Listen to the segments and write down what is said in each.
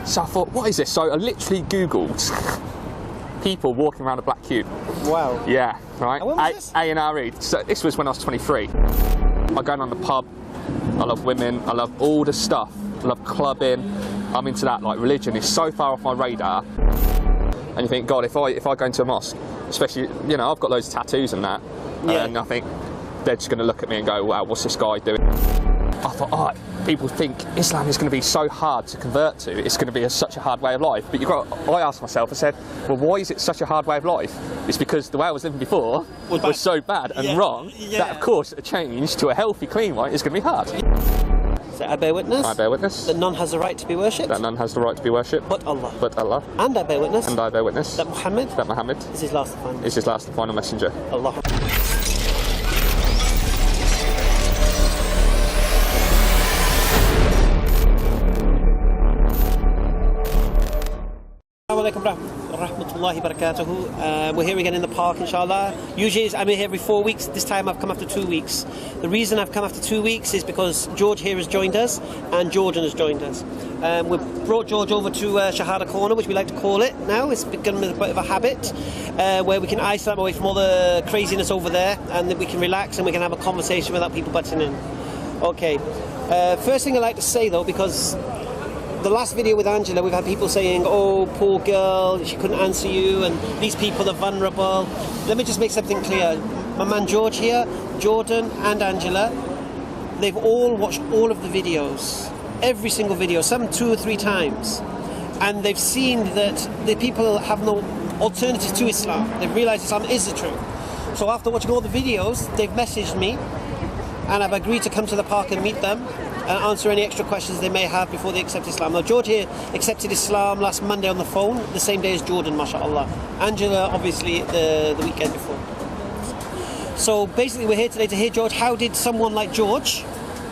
So I thought, what is this? So I literally Googled people walking around a black cube. Wow. Yeah, right. And when was this? A&RE. So this was when I was 23. I go on the pub. I love women. I love all the stuff. I love clubbing. I'm into that. Like, religion is so far off my radar. And you think, God, if I go into a mosque, especially, you know, I've got loads of tattoos and that, and I think they're just going to look at me and go, wow, what's this guy doing? I thought, oh, people think Islam is going to be so hard to convert to. It's going to be such a hard way of life. But I asked myself, I said, well, why is it such a hard way of life? It's because the way I was living before was so bad and wrong that, of course, a change to a healthy, clean one is going to be hard. So I bear witness. I bear witness. That none has the right to be worshipped. That none has the right to be worshipped. But Allah. But Allah. And I bear witness. And I bear witness. That Muhammad. That Muhammad. Is his last and final. Is his last and final messenger. Allah. Rahmatullahi barakatuhu. We're here again in the park, inshallah. Usually I'm here every 4 weeks. This time I've come after 2 weeks. The reason I've come after 2 weeks is because George here has joined us and Jordan has joined us. We've brought George over to Shahada Corner, which we like to call it now. It's become a bit of a habit where we can isolate away from all the craziness over there and that we can relax and we can have a conversation without people butting in. Okay. First thing I'd like to say though, because the last video with Angela, we've had people saying, oh, poor girl, she couldn't answer you, and these people are vulnerable. Let me just make something clear. My man George here, Jordan and Angela, they've all watched all of the videos, every single video, some 2 or 3 times, and they've seen that the people have no alternative to Islam. They've realised Islam is the truth. So after watching all the videos, they've messaged me, and I've agreed to come to the park and meet them and answer any extra questions they may have before they accept Islam. Now, George here accepted Islam last Monday on the phone, the same day as Jordan, mashallah. Angela, obviously, the weekend before. So basically, we're here today to hear George. How did someone like George,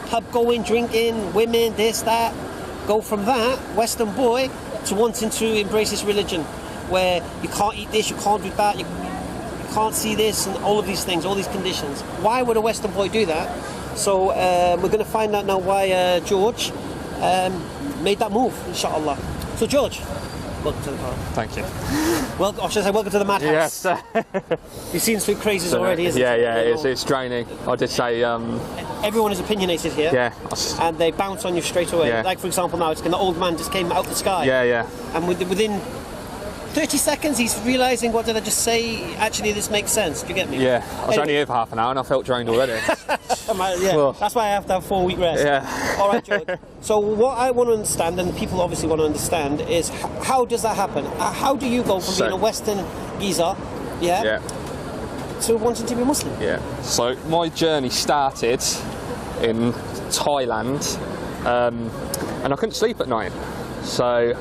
pub going, drinking, women, this, that, go from that, Western boy, to wanting to embrace this religion, where you can't eat this, you can't do that, you can't see this, and all of these things, all these conditions. Why would a Western boy do that? So we're going to find out now why George made that move, inshallah. So George, welcome to the park. Thank you. Well, or should I say welcome to the madhouse? Yes. You've seen some crazes already, isn't it? Yeah, it's draining. I did say... everyone is opinionated here. Yeah. And they bounce on you straight away. Yeah. Like, for example, now, the old man just came out the sky. Yeah. And within 30 seconds, he's realising, what did I just say? Actually, this makes sense. Do you get me? Yeah. I was only here for half an hour and I felt drained already. Yeah, that's why I have to have 4-week rest. Yeah. All right, George. So what I want to understand, and people obviously want to understand, is how does that happen? How do you go from being a Western geezer, to wanting to be Muslim? Yeah. So my journey started in Thailand, and I couldn't sleep at night. So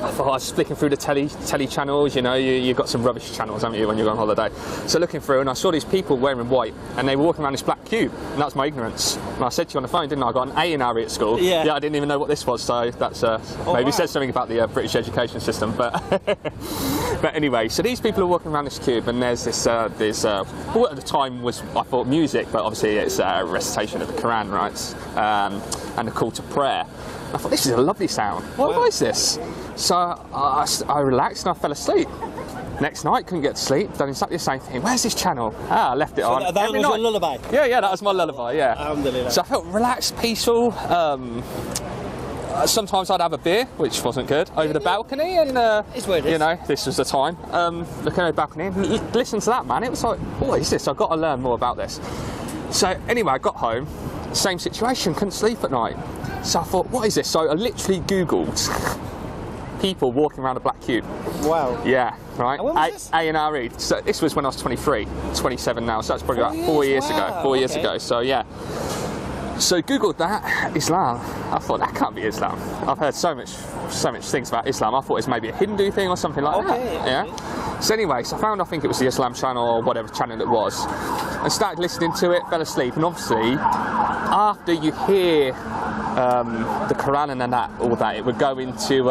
I thought I was flicking through the telly channels, you know, you've got some rubbish channels, haven't you, when you're on holiday. So looking through, and I saw these people wearing white, and they were walking around this black cube, and that's my ignorance. And I said to you on the phone, didn't I? I got an A&RE at school. Yeah, I didn't even know what this was, so that's maybe says something about the British education system. But but anyway, so these people are walking around this cube, and there's this, what at the time was, I thought, music, but obviously it's a recitation of the Quran, right? And a call to prayer. I thought, this is a lovely sound. What is this? So I relaxed and I fell asleep. Next night, couldn't get to sleep, done exactly the same thing. Where's this channel? I left it on. That was your lullaby? Yeah, that was my lullaby, yeah. Alhamdulillah. So I felt relaxed, peaceful. Sometimes I'd have a beer, which wasn't good, over the balcony, and it's where it is. You know, this was the time. Looking over the balcony, listen to that, man. It was like, what is this? I've got to learn more about this. So anyway, I got home, same situation, couldn't sleep at night. So I thought, what is this? So I literally Googled people walking around a black cube. Wow. Yeah, right. And when was this? A&RE. So this was when I was 23, 27 now, so that's probably about 4 years ago. 4 years ago, so yeah. So Googled that, Islam. I thought, that can't be Islam. I've heard so much things about Islam. I thought it was maybe a Hindu thing or something like that. Yeah. So anyway, so I found, I think it was the Islam channel or whatever channel it was, and started listening to it, fell asleep, and obviously, after you hear the Quran and all that, it would go into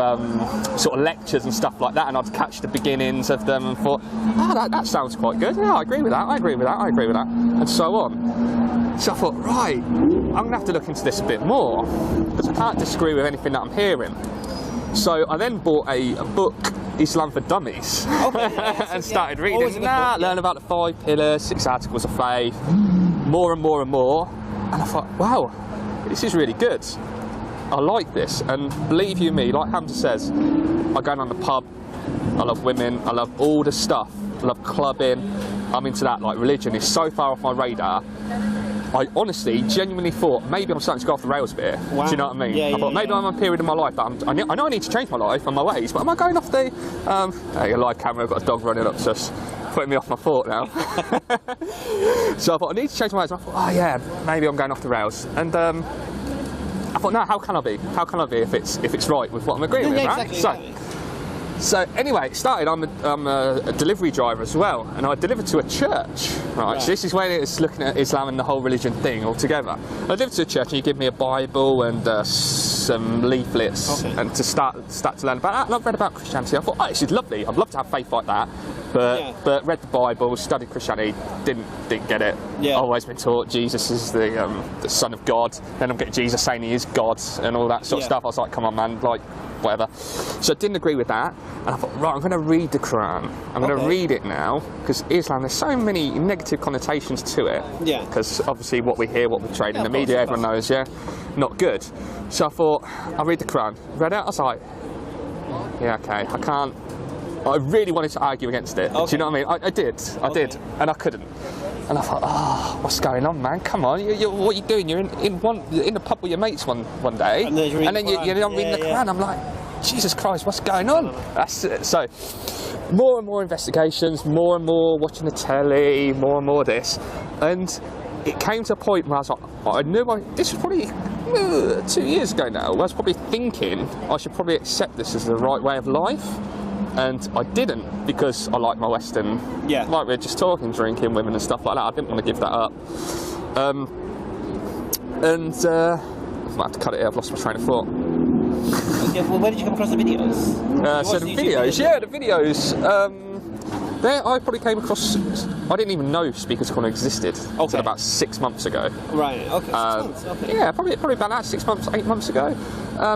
sort of lectures and stuff like that, and I'd catch the beginnings of them and thought, oh, that sounds quite good. Yeah, I agree with that. I agree with that. I agree with that, and so on. So I thought, right, I'm going to have to look into this a bit more, because I can't disagree with anything that I'm hearing. So I then bought a book, Islam for Dummies, and started reading that, learn about the 5 pillars, 6 articles of faith, more and more and more. And I thought, wow, this is really good. I like this. And believe you me, like Hamza says, I go down the pub, I love women, I love all the stuff, I love clubbing, I'm into that. Like, religion is so far off my radar. I honestly, genuinely thought maybe I'm starting to go off the rails a bit. Wow. Do you know what I mean? Yeah, I thought maybe I'm in a period in my life that I know I need to change my life and my ways, but am I going off the... hey, a live camera, I've got a dog running up, just putting me off my thought now. So I thought, I need to change my ways. And I thought, oh yeah, maybe I'm going off the rails. And I thought, no, how can I be? How can I be if it's right with what I'm agreeing with, right? Exactly. So anyway, it started, I'm a delivery driver as well, and I delivered to a church, right? So this is when it's looking at Islam and the whole religion thing altogether. I delivered to a church and you give me a Bible and some leaflets and to start to learn about that. And I've read about Christianity. I thought, oh, this is lovely. I'd love to have faith like that. But read the Bible, studied Christianity, didn't get it. Yeah. I've always been taught Jesus is the Son of God. Then I'm getting Jesus saying he is God and all that sort of stuff. I was like, come on, man, like, whatever. So I didn't agree with that, and I thought, right, I'm going to read the Quran. I'm going to read it now, because Islam, there's so many negative connotations to it. Yeah. Because obviously what we hear, what we trade in the media, everyone knows, not good. So I thought, I'll read the Quran. Read it, I was like, yeah, okay, I can't. I really wanted to argue against it. Do you know what I mean? I did, and I couldn't. And I thought, oh, what's going on, man? Come on, what are you doing? You're in the pub with your mates one day, and then you're reading the Quran. I'm like, Jesus Christ, what's going on? That's it. So, more and more investigations, more and more watching the telly, more and more this, and it came to a point where I was like, I knew this was probably 2 years ago now. I was probably thinking I should probably accept this as the right way of life. And I didn't, because I like my Western, like we were just talking, drinking, women and stuff like that. I didn't want to give that up. I might have to cut it here, I've lost my train of thought. Well, where did you come across the videos? So the videos, I probably came across, I didn't even know Speaker's Corner existed until about 6 months ago. Right, okay, 6 months, okay. Yeah, probably about that, 6 months, 8 months ago.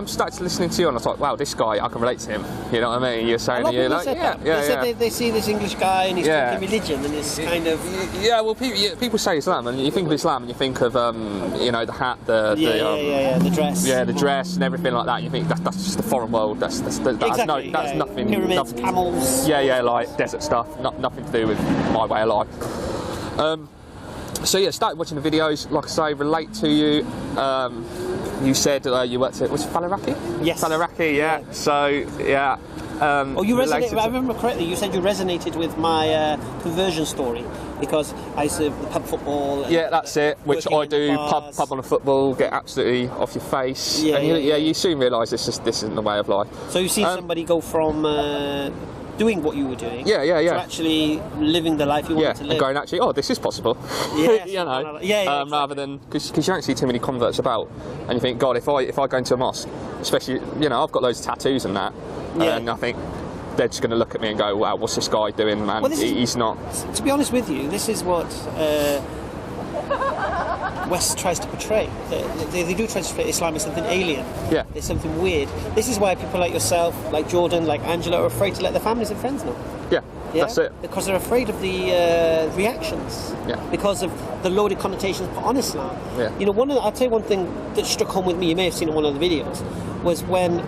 Started listening to you and I thought, wow, this guy, I can relate to him. You know what I mean? You're saying, you're like, they see this English guy and he's talking religion and it's kind of... Yeah, well, people say Islam and you think of Islam and you think of, the hat, the dress. Yeah, the dress and everything like that. You think that's just the foreign world. That's nothing. Pyramids, camels. Yeah, like desert stuff. Nothing to do with my way of life. So yeah, started watching the videos. Like I say, relate to you. You said you worked at, was it Falaraki? Yes. Falaraki, yeah. So yeah. You resonated. I remember correctly. You said you resonated with my conversion story because I used to pub football. Yeah, that's it. Which I do. Pub on a football, get absolutely off your face. Yeah, and you soon realise this isn't the way of life. So you see somebody go from doing what you were doing, to actually living the life you wanted to live. And going, actually, oh, this is possible. Yes, rather than because you don't see too many converts about, and you think, God, if I go into a mosque, especially I've got loads of tattoos and that, and I think they're just going to look at me and go, wow, what's this guy doing, man? Well, he's not. To be honest with you, this is what West tries to portray. They do try to portray Islam as something alien. Yeah. It's something weird. This is why people like yourself, like Jordan, like Angela, are afraid to let their families and friends know. Yeah, that's it. Because they're afraid of the reactions. Yeah. Because of the loaded connotations put on Islam. Yeah. I'll tell you one thing that struck home with me. You may have seen it in one of the videos. Was when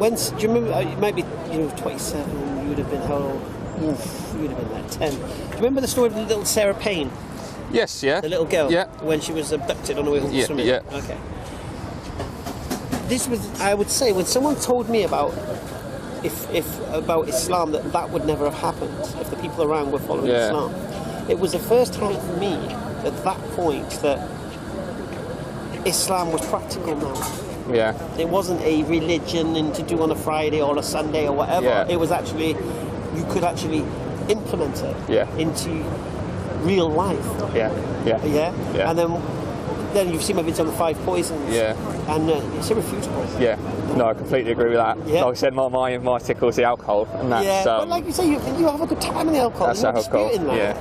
do you remember? You might be 27. You would have been how old? You would have been like 10. Do you remember the story of the little Sarah Payne? Yes, yeah. The little girl? Yeah. When she was abducted on the way home from swimming? Yeah. Okay. This was, I would say, when someone told me about about Islam, that would never have happened if the people around were following Islam. It was the first time for me at that point that Islam was practical now. Yeah. It wasn't a religion and to do on a Friday or a Sunday or whatever. Yeah. It was actually, you could actually implement it into real life. Yeah. And then you've seen my videos on the 5 poisons. Yeah. And it's irrefutable. Yeah. No, I completely agree with that. Yeah. Like I said, my tickle is the alcohol, and that's. But like you say, you have a good time in the alcohol. That's alcohol. That. Yeah.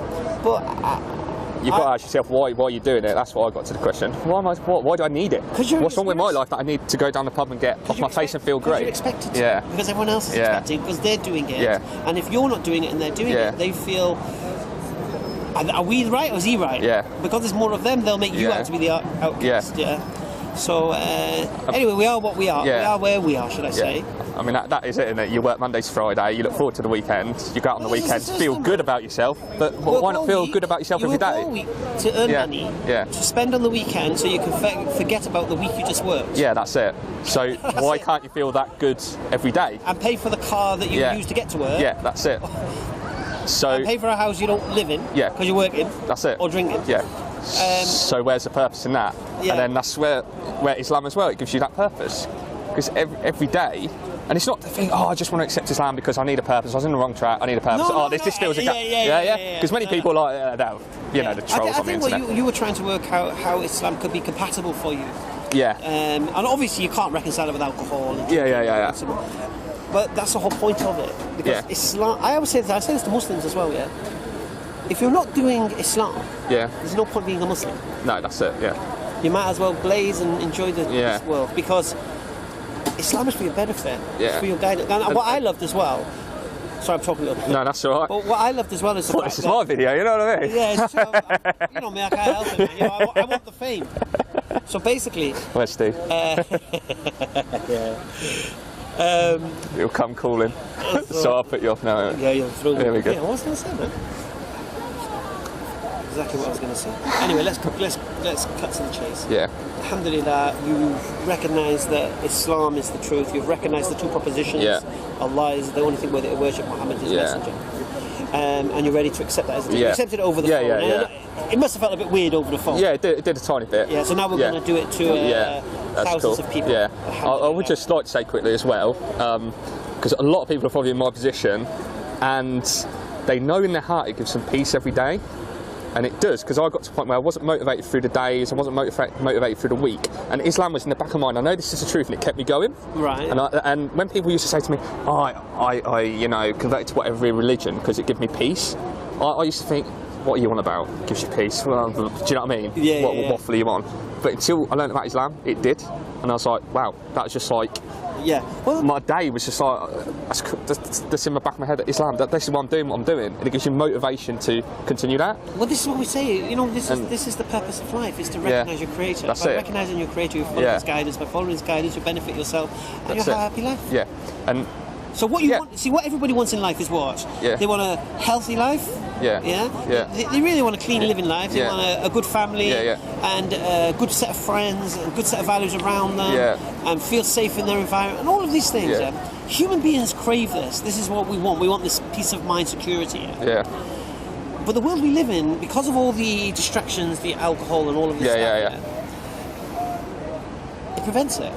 But you've got to ask yourself why are you doing it. That's why I got to the question. Why do I need it? What's wrong with my life that I need to go down the pub and get off my face and feel great? You're expected to, because everyone else is expecting, because they're doing it. And if you're not doing it and they're doing it, they feel, are we right or is he right? Because there's more of them, they'll make you out to be the outcast. So anyway, we are what we are. We are where we are, should I say? I mean, that is it, isn't it? You work Monday to Friday, you look forward to the weekend, you go out on the weekend, feel good about yourself, but why not feel good about yourself every day? You work all week to earn money, to spend on the weekend so you can forget about the week you just worked. Yeah, that's it. So why can't you feel that good every day? And pay for the car that you use to get to work. Yeah, that's it. So and pay for a house you don't live in because you're working. That's it. Or drinking. So where's the purpose in that? And then that's where Islam as well, it gives you that purpose. Because every day, and it's not the thing, I just want to accept Islam because I need a purpose, I was in the wrong track, I need a purpose, this feels a gap. Because many people are like, the trolls on the internet. I think you were trying to work out how Islam could be compatible for you. And obviously you can't reconcile it with alcohol. And but that's the whole point of it. Because Islam, I say this to Muslims as well, if you're not doing Islam, there's no point being a Muslim. No, that's it, You might as well blaze and enjoy this world, because Islam is for your benefit, it's for your guidance. And what I loved as well, sorry I'm talking a little bit. No, that's all right. But what I loved as well is this is my video, you know what I mean? You know me, I can't help it. I want the fame. So basically... Where's Steve? He'll come calling. So I'll put you off now. Yeah, you'll throw me. There we go. What was I going to say, man? Exactly what I was going to say. Anyway, let's cut to the chase. Alhamdulillah, you recognise that Islam is the truth. You've recognised the two propositions. Allah is the only thing worthy of worship. Muhammad is messenger. And you're ready to accept that as a You accepted it over the phone. It must have felt a bit weird over the phone. Yeah, it did a tiny bit. So now we're going to do it to thousands of people. I would just like to say quickly as well, because a lot of people are probably in my position, and they know in their heart it gives them peace every day. And it does, because I got to the point where I wasn't motivated through the days, I wasn't motivated through the week, and Islam was in the back of my mind. I know this is the truth, and it kept me going. And when people used to say to me, I converted to whatever religion because it gives me peace, I used to think, what are you on about? It gives you peace. Well, do you know what I mean? What waffle are you on? But until I learned about Islam, it did, and I was like, wow, that was just like. Well, my day was just like, that's in the back of my head, Islam, this is what I'm doing, and it gives you motivation to continue that. Well, this is what we say, this is the purpose of life, is to recognise your Creator. By recognising your Creator, you follow His guidance, by following His guidance, you benefit yourself, and you have a happy life. And so what you want, what everybody wants in life is what? They want a healthy life. They really want a clean living life. They want a good family and a good set of friends, a good set of values around them, and feel safe in their environment, and all of these things. Human beings crave this. This is what we want. We want this peace of mind, security. But the world we live in, because of all the distractions, the alcohol, and all of this stuff, it prevents it.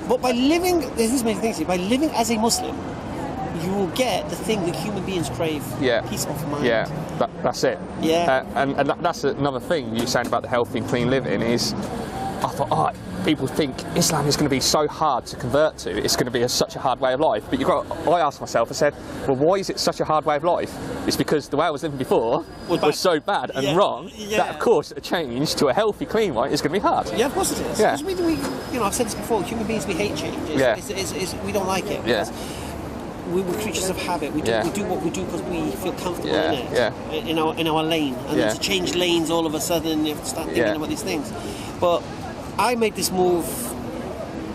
But by living, there's many things here. By living as a Muslim, you will get the thing that human beings crave. Peace of mind. That's it. And that's another thing you're saying about the healthy, clean living is, I thought, people think Islam is going to be so hard to convert to. It's going to be such a hard way of life. But I asked myself, I said, well, why is it such a hard way of life? It's because the way I was living before was so bad and wrong that, of course, a change to a healthy, clean one is going to be hard. Of course it is. Because we, I've said this before, human beings, we hate change. We don't like it. We're creatures of habit. We do what we do because we feel comfortable in it, in our lane. And then to change lanes all of a sudden, you have to start thinking about these things. But I made this move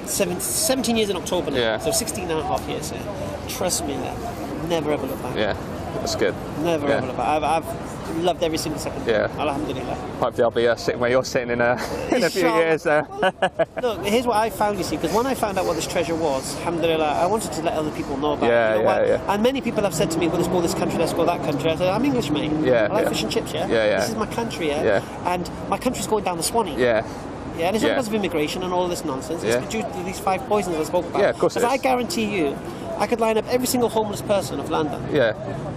17 years in October now, so 16 and a half years. Trust me, never ever look back. That's good. Never ever look back. I've loved every single second. Alhamdulillah. Hopefully I'll be sitting where you're sitting in a few years. Look, here's what I found, you see, because when I found out what this treasure was, alhamdulillah, I wanted to let other people know about it. And many people have said to me, well, let's go this country, let's go that country. I said, I'm English, mate. I like fish and chips, This is my country, And my country's going down the Swanee. And it's not because of immigration and all this nonsense. It's due to these 5 poisons I spoke about. Of course it is. Because I guarantee you, I could line up every single homeless person of London.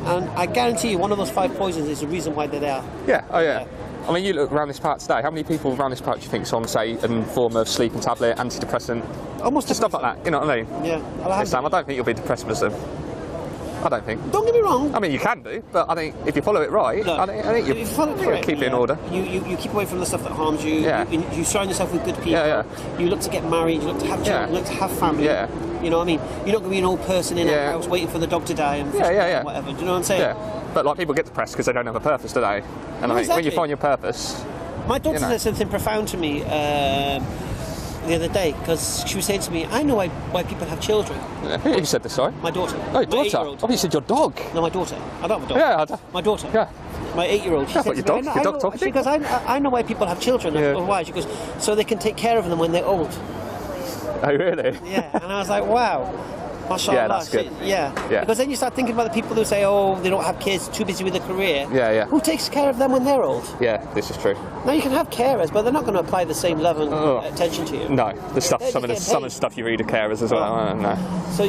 And I guarantee you one of those 5 poisons is the reason why they're there. I mean, you look around this part today, how many people around this part do you think is on, say, in form of sleeping tablet, antidepressant, almost stuff like that, you know what I mean? Islam, I don't think you'll be depressed Muslim. I don't think. Don't get me wrong. I mean, you can do, but I think if you follow it right, Look, I think if you follow it correctly, keep it in order. You keep away from the stuff that harms you. Yeah. You surround yourself with good people. Yeah, You look to get married. You look to have children. You look to have family. Yeah. You know what I mean? You're not going to be an old person in a house waiting for the dog to die and whatever. Do you know what I'm saying? Yeah. But like people get depressed because they don't have a purpose, do they? And I think when you find your purpose. My daughter said something profound to me the other day, because she was saying to me, I know why people have children. Yeah. Who said this, sorry? My daughter. Oh, your daughter? 8-year-old. Oh, you said your dog. No, my daughter. I don't have a dog. Yeah, my daughter. Yeah. My 8-year-old. She said your dog. Your dog talking. She goes, I know why people have children. Yeah. Why? She goes, so they can take care of them when they're old. Oh, really? Yeah. And I was like, wow. Mashallah. Yeah, that's good. Yeah. Because then you start thinking about the people who say, oh, they don't have kids, too busy with a career. Yeah. Who takes care of them when they're old? Yeah, this is true. Now you can have carers, but they're not going to apply the same level of attention to you. No, some of the stuff you read of carers as well. No. So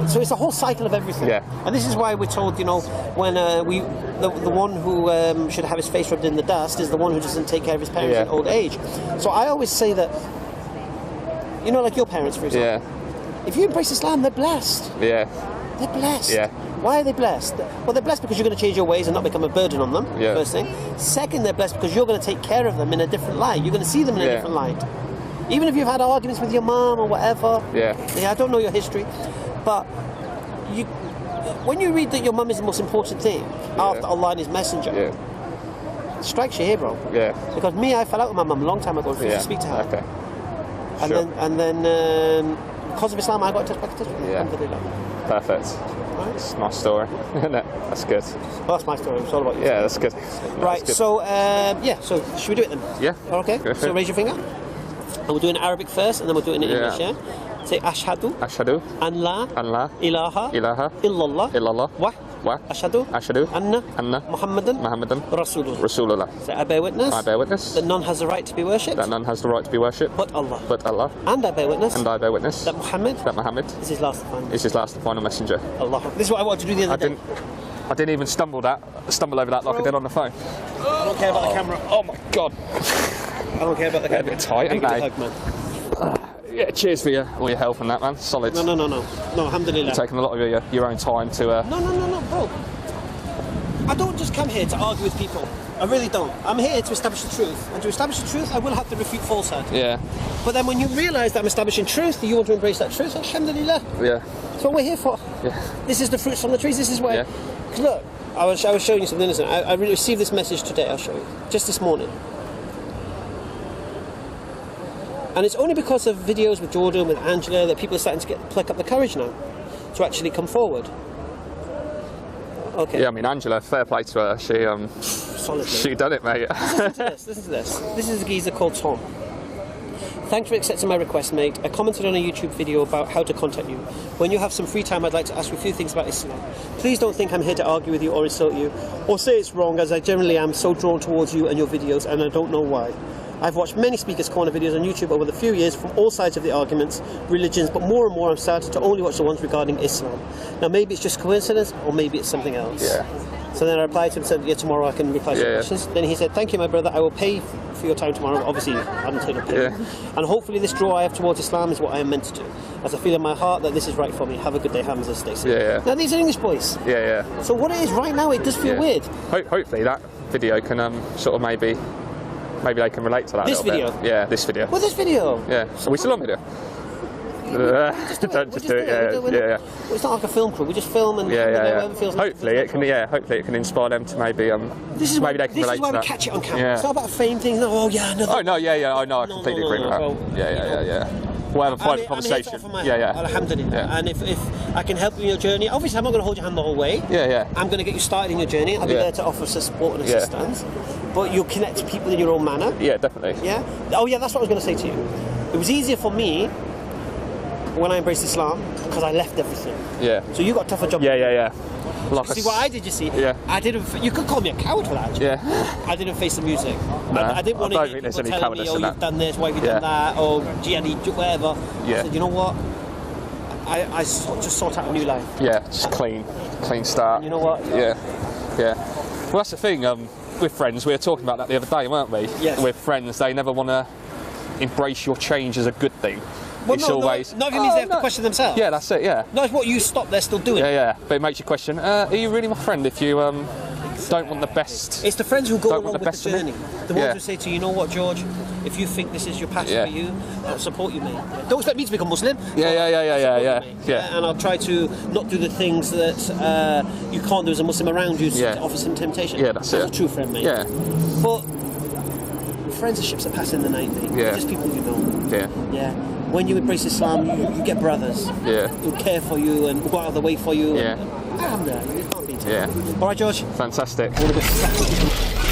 so it's a whole cycle of everything. Yeah. And this is why we're told, when the one who should have his face rubbed in the dust is the one who doesn't take care of his parents in old age. So I always say that, like your parents, for example. Yeah. If you embrace Islam, they're blessed. Yeah. They're blessed. Yeah. Why are they blessed? Well, they're blessed because you're going to change your ways and not become a burden on them, first thing. Second, they're blessed because you're going to take care of them in a different light. You're going to see them in a different light. Even if you've had arguments with your mum or whatever. Yeah. I don't know your history. But when you read that your mum is the most important thing after Allah and His Messenger, it strikes you here, bro. Yeah. Because I fell out with my mum a long time ago and refused to speak to her. Okay. And then because of Islam, I got back in touch with her. Yeah. Perfect. Right. It's a nice story. That's good. Well, that's my story. It's all about you. Yeah, that's good. Right, good. so should we do it then? Yeah. Okay, so raise your finger. And we'll do it in Arabic first, and then we'll do it in English, yeah? Say Ashhadu an la ilaha illallah wa Ashhadu anna Muhammadan Rasulullah. So I bear witness that none has the right to be worshipped but Allah. And I bear witness that Muhammad is his last and final messenger. Allah. This is what I wanted to do the other day. I didn't even stumble over that like I did on the phone. I don't care about the camera. Oh my god. I don't care about the camera. A bit tight, isn't hug, man. Yeah, cheers for all your help on that, man. Solid. No, alhamdulillah. You're taking a lot of your own time to... No, bro. I don't just come here to argue with people. I really don't. I'm here to establish the truth. And to establish the truth, I will have to refute falsehood. Yeah. But then when you realise that I'm establishing truth, you want to embrace that truth, alhamdulillah. Yeah. That's what we're here for. Yeah. This is the fruits from the trees. This is where... Yeah. Look, I was showing you something, listen. I received this message today, I'll show you. Just this morning. And it's only because of videos with Jordan, with Angela, that people are starting to pluck up the courage now to actually come forward. Okay. Yeah, I mean, Angela, fair play to her. She done it, mate. Listen to this. This is a geezer called Tom. Thanks for accepting my request, mate. I commented on a YouTube video about how to contact you. When you have some free time, I'd like to ask you a few things about Islam. Please don't think I'm here to argue with you or insult you, or say it's wrong, as I generally am so drawn towards you and your videos, and I don't know why. I've watched many Speakers Corner videos on YouTube over the few years from all sides of the arguments, religions, but more and more I've started to only watch the ones regarding Islam. Now maybe it's just coincidence, or maybe it's something else. Yeah. So then I replied to him and said, yeah, tomorrow I can reply to your questions. Then he said, thank you, my brother, I will pay for your time tomorrow. Obviously, I haven't turned up yet. And hopefully this draw I have towards Islam is what I am meant to do, as I feel in my heart that this is right for me. Have a good day, Hamza, stay safe. Now these are English boys. So what it is right now, it does feel weird. Hopefully that video can sort of maybe they can relate to that. This video? Bit. Yeah, this video. Well, this video? Yeah. Are we still on video? Don't just do it. Yeah. Well, it's not like a film crew. We just film and hopefully it can inspire them to maybe maybe they can relate to that. This is why we catch it on camera. It's not about a fame thing. No, I know. I completely agree with that. Yeah. We'll have a private conversation. Alhamdulillah. And if I can help you in your journey, obviously I'm not going to hold your hand the whole way. I'm going to get you started in your journey. I'll be there to offer support and assistance. But you'll connect to people in your own manner. Yeah, definitely. Yeah. Oh yeah, that's what I was going to say to you. It was easier for me when I embraced Islam because I left everything. Yeah. So you got a tougher job. Yeah. Like see what I did, you see? Yeah. I didn't. You could call me a coward for that. Actually. Yeah. I didn't face the music. I didn't want to hear people telling me, "Oh, you've done this. Why have you done that?" Or "Gianni, whatever." Yeah. I said, you know what? I just sought out a new life. Yeah. Just clean start. And you know what? Yeah. Well, that's the thing. With friends, we were talking about that the other day, weren't we? Yes. With friends, they never want to embrace your change as a good thing. Well, it's no, always. not even means they have to question themselves. Yeah, that's it. Yeah. No, it's what you stop, they're still doing. Yeah. But it makes you question: are you really my friend if you don't want the best? It's the friends who go Don't along want the with best the of me. journey. The ones who say to you, you know what, George, if you think this is your passion for you, I'll support you, mate. Don't expect me to become Muslim. Yeah. And I'll try to not do the things that you can't do as a Muslim around you to offer some temptation. Yeah, that's it. a true friend, mate. Yeah. But friendships are passing the night, mate. Yeah. Just people you know. Yeah. Yeah. When you embrace Islam, you get brothers who care for you and go out of the way for you. Yeah. And, alhamdulillah, you can't beat it. Yeah. All right, George. Fantastic. All the best.